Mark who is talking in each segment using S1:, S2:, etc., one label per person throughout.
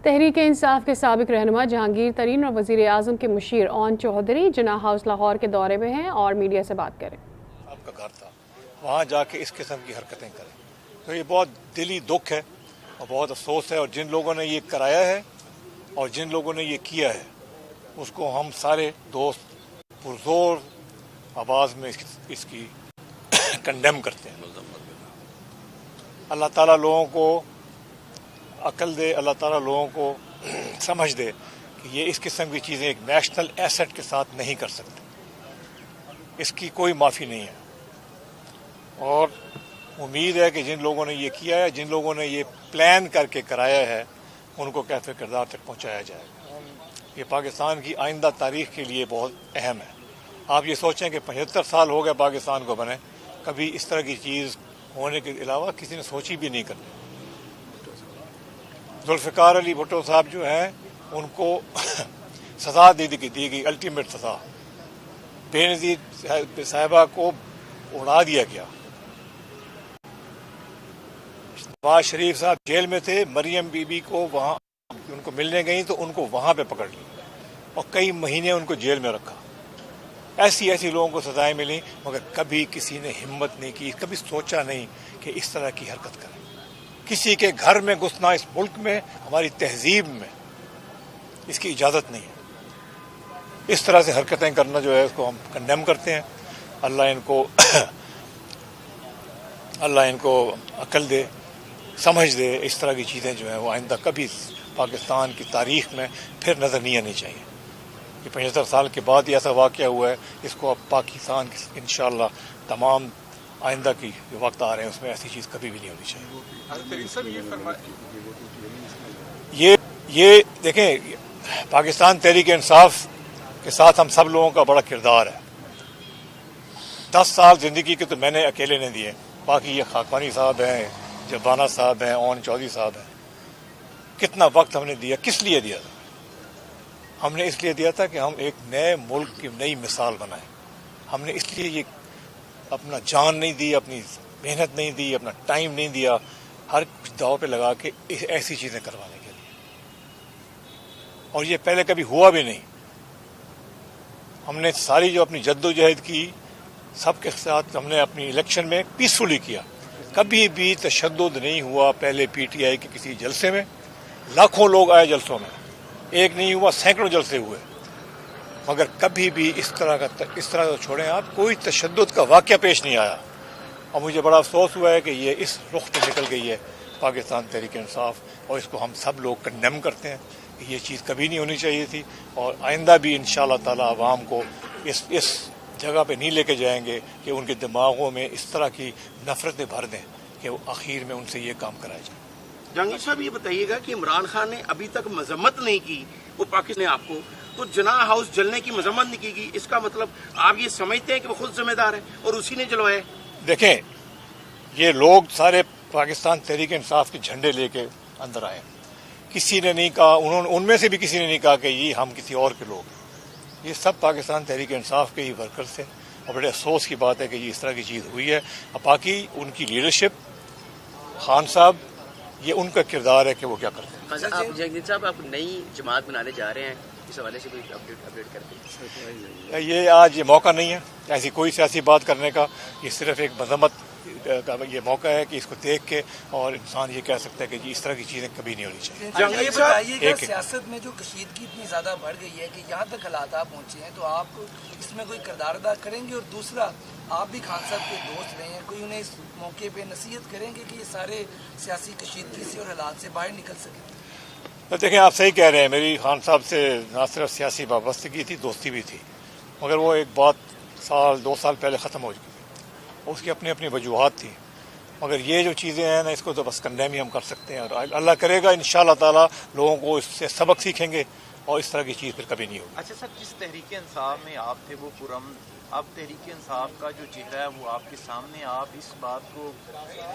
S1: تحریک انصاف کے سابق رہنما جہانگیر ترین اور وزیر اعظم کے مشیر اون چودھری جناح ہاؤس لاہور کے دورے میں ہیں اور میڈیا سے بات کریں۔
S2: آپ کا گھر تھا، وہاں جا کے اس قسم کی حرکتیں کریں تو یہ بہت دلی دکھ ہے اور بہت افسوس ہے، اور جن لوگوں نے یہ کرایا ہے اور جن لوگوں نے یہ کیا ہے اس کو ہم سارے دوست پرزور آواز میں اس کی کنڈیم کرتے ہیں۔ اللہ تعالیٰ لوگوں کو عقل دے، اللہ تعالیٰ لوگوں کو سمجھ دے کہ یہ اس قسم کی چیزیں ایک نیشنل ایسٹ کے ساتھ نہیں کر سکتے، اس کی کوئی معافی نہیں ہے، اور امید ہے کہ جن لوگوں نے یہ کیا ہے، جن لوگوں نے یہ پلان کر کے کرایا ہے، ان کو کیفے کردار تک پہنچایا جائے گا۔ یہ پاکستان کی آئندہ تاریخ کے لیے بہت اہم ہے۔ آپ یہ سوچیں کہ 75 سال ہو گئے پاکستان کو بنے، کبھی اس طرح کی چیز ہونے کے علاوہ کسی نے سوچی بھی نہیں کرنی۔ ذوالفقار علی بھٹو صاحب جو ہیں ان کو سزا دی گئی، الٹیمیٹ سزا۔ بے نظیر صاحبہ کو اڑا دیا گیا۔ نواز شریف صاحب جیل میں تھے، مریم بی بی کو وہاں ان کو ملنے گئی تو ان کو وہاں پہ پکڑ لیا اور کئی مہینے ان کو جیل میں رکھا۔ ایسی لوگوں کو سزائیں ملیں، مگر کبھی کسی نے ہمت نہیں کی، کبھی سوچا نہیں کہ اس طرح کی حرکت کریں۔ کسی کے گھر میں گھسنا اس ملک میں، ہماری تہذیب میں اس کی اجازت نہیں ہے۔ اس طرح سے حرکتیں کرنا جو ہے اس کو ہم کنڈیم کرتے ہیں۔ اللہ ان کو عقل دے، سمجھ دے، اس طرح کی چیزیں جو ہیں وہ آئندہ کبھی پاکستان کی تاریخ میں پھر نظر نہیں آنی چاہیے۔ یہ 75 سال کے بعد یہ ایسا واقعہ ہوا ہے، اس کو اب پاکستان انشاءاللہ تمام آئندہ کی جو وقت آ رہے ہیں اس میں ایسی چیز کبھی بھی نہیں ہونی چاہیے۔ یہ دیکھیں، پاکستان تحریک انصاف کے ساتھ ہم سب لوگوں کا بڑا کردار ہے۔ 10 سال زندگی کے تو میں نے اکیلے نے دیے، باقی یہ خاقانی صاحب ہیں، جبانہ صاحب ہیں، اون چودھری صاحب ہیں۔ کتنا وقت ہم نے دیا، کس لیے دیا تھا؟ ہم نے اس لیے دیا تھا کہ ہم ایک نئے ملک کی نئی مثال بنائیں۔ ہم نے اس لیے یہ اپنا جان نہیں دی، اپنی محنت نہیں دی، اپنا ٹائم نہیں دیا، ہر کچھ داؤ پہ لگا کے ایسی چیزیں کروانے کے لیے، اور یہ پہلے کبھی ہوا بھی نہیں۔ ہم نے ساری جو اپنی جد و جہد کی سب کے ساتھ، ہم نے اپنی الیکشن میں پیسفلی کیا، کبھی بھی تشدد نہیں ہوا۔ پہلے پی ٹی آئی کے کسی جلسے میں لاکھوں لوگ آئے جلسوں میں، ایک نہیں ہوا، سینکڑوں جلسے ہوئے، مگر کبھی بھی اس طرح چھوڑیں آپ، کوئی تشدد کا واقعہ پیش نہیں آیا۔ اور مجھے بڑا افسوس ہوا ہے کہ یہ اس رخ پہ نکل گئی ہے پاکستان تحریک انصاف، اور اس کو ہم سب لوگ کنڈیم کرتے ہیں کہ یہ چیز کبھی نہیں ہونی چاہیے تھی، اور آئندہ بھی انشاءاللہ تعالی عوام کو اس جگہ پہ نہیں لے کے جائیں گے کہ ان کے دماغوں میں اس طرح کی نفرتیں بھر دیں کہ وہ آخر میں ان سے یہ کام کرایا جائے۔
S3: جہانگیر صاحب یہ بتائیے گا کہ عمران خان نے ابھی تک مذمت نہیں کی وہ پاکستان نے آپ کو، تو جناح ہاؤس جلنے کی مذمت نہیں کی گئی، اس کا مطلب آپ یہ سمجھتے ہیں کہ وہ خود ذمہ دار ہے اور اسی نے جلوایا؟
S2: دیکھیں، یہ لوگ سارے پاکستان تحریک انصاف کے جھنڈے لے کے اندر آئے، کسی نے نہیں کہا، ان میں سے بھی کسی نے نہیں کہا کہ یہ ہم کسی اور کے لوگ ہیں۔ یہ سب پاکستان تحریک انصاف کے ہی ورکرز تھے، اور بڑے افسوس کی بات ہے کہ یہ اس طرح کی چیز ہوئی ہے۔ اب باقی ان کی لیڈرشپ، خان صاحب، یہ ان کا کردار ہے کہ وہ کیا کرتے ہیں۔
S4: آپ جہانگیر صاحب، آپ نئی جماعت بنانے جا رہے ہیں، اس حوالے سے کوئی اپڈیٹ کر دیں۔
S2: یہ آج یہ موقع نہیں ہے ایسی کوئی سیاسی بات کرنے کا، یہ صرف ایک مذمت کا یہ موقع ہے کہ اس کو دیکھ کے اور انسان یہ کہہ سکتا ہے کہ اس طرح کی چیزیں کبھی نہیں ہونی چاہیے۔
S5: یہ بتائیے کہ سیاست میں جو کشیدگی اتنی زیادہ بڑھ گئی ہے کہ یہاں تک حالات آپ پہنچے ہیں، تو آپ اس میں کوئی کردار ادا کریں گے؟ اور دوسرا، آپ بھی خان صاحب کے دوست رہے ہیں، کوئی انہیں اس موقع پہ نصیحت کریں گے کہ یہ سارے سیاسی کشیدگی سے اور حالات سے باہر نکل سکیں؟
S2: دیکھیں، آپ صحیح کہہ رہے ہیں، میری خان صاحب سے نہ صرف سیاسی وابستگی تھی، دوستی بھی تھی، مگر وہ ایک بات 2 سال پہلے ختم ہو چکی تھی، اس کی اپنی اپنی وجوہات تھی۔ مگر یہ جو چیزیں ہیں نا، اس کو تو بس کنڈیم ہی ہم کر سکتے ہیں، اور اللہ کرے گا انشاءاللہ تعالی لوگوں کو اس سے سبق سیکھیں گے اور اس طرح کی چیز پھر کبھی نہیں ہوگی۔
S6: اچھا سر، جس تحریک انصاف میں آپ تھے وہ پرامن، اب تحریک انصاف کا جو چہرہ ہے وہ آپ کے سامنے، آپ اس بات کو،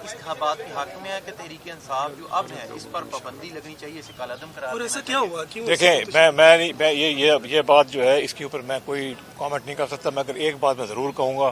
S6: اس بات کے حق میں ہے کہ تحریک انصاف جو اب ہے اس پر پابندی لگنی چاہیے، اسے کالعدم قرار دینا چاہیے؟
S5: کیا ہوا؟
S2: دیکھیں، میں یہ بات جو ہے اس کے اوپر میں کوئی کامنٹ نہیں کر سکتا، مگر ایک بات میں ضرور کہوں گا